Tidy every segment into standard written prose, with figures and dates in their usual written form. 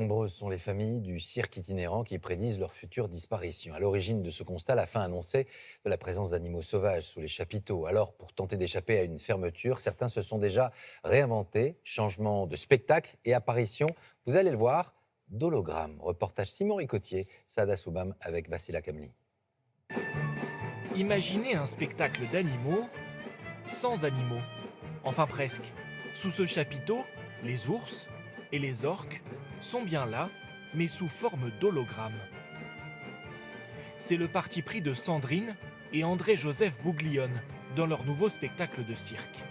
Nombreuses sont les familles du cirque itinérant qui prédisent leur future disparition. À l'origine de ce constat, la fin annoncée de la présence d'animaux sauvages sous les chapiteaux. Alors, pour tenter d'échapper à une fermeture, certains se sont déjà réinventés. Changement de spectacle et apparition, vous allez le voir, d'hologrammes. Reportage Simon Ricotier, Saada Soubam avec Vassila Kamli. Imaginez un spectacle d'animaux sans animaux. Enfin presque. Sous ce chapiteau, les ours et les orques sont bien là, mais sous forme d'hologramme. C'est le parti pris de Sandrine et André-Joseph Bouglione dans leur nouveau spectacle de cirque.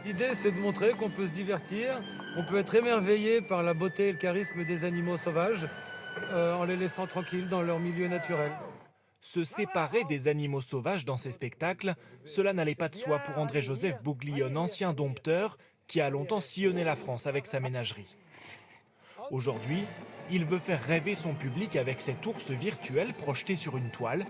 L'idée, c'est de montrer qu'on peut se divertir, on peut être émerveillé par la beauté et le charisme des animaux sauvages en les laissant tranquilles dans leur milieu naturel. Se séparer des animaux sauvages dans ces spectacles, cela n'allait pas de soi pour André-Joseph Bouglione, ancien dompteur qui a longtemps sillonné la France avec sa ménagerie. Aujourd'hui, il veut faire rêver son public avec cet ours virtuel projeté sur une toile.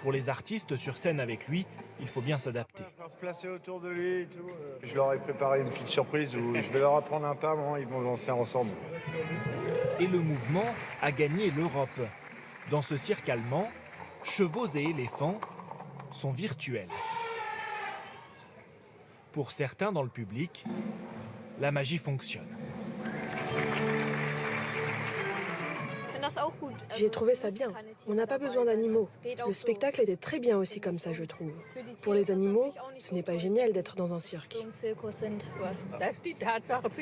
Pour les artistes sur scène avec lui, il faut bien s'adapter. Faire se placer autour de lui et tout. Je leur ai préparé une petite surprise où je vais leur apprendre un pas, ils vont danser ensemble. Et le mouvement a gagné l'Europe. Dans ce cirque allemand, chevaux et éléphants sont virtuels. Pour certains dans le public, la magie fonctionne. J'ai trouvé ça bien. On n'a pas besoin d'animaux. Le spectacle était très bien aussi comme ça, je trouve. Pour les animaux, ce n'est pas génial d'être dans un cirque.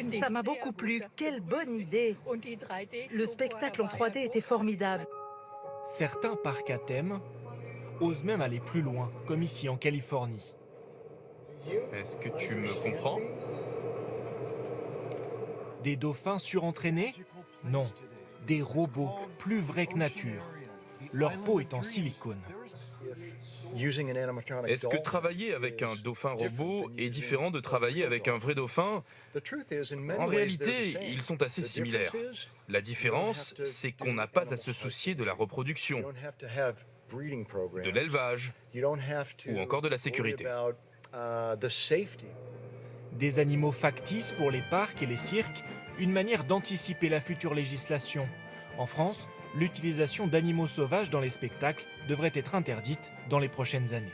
Ça m'a beaucoup plu. Quelle bonne idée! Le spectacle en 3D était formidable. Certains parcs à thème osent même aller plus loin, comme ici en Californie. Est-ce que tu me comprends? Des dauphins surentraînés? Non, des robots plus vrais que nature. Leur peau est en silicone. Est-ce que travailler avec un dauphin robot est différent de travailler avec un vrai dauphin? En réalité, ils sont assez similaires. La différence, c'est qu'on n'a pas à se soucier de la reproduction, de l'élevage ou encore de la sécurité. Des animaux factices pour les parcs et les cirques, une manière d'anticiper la future législation. En France, l'utilisation d'animaux sauvages dans les spectacles devrait être interdite dans les prochaines années.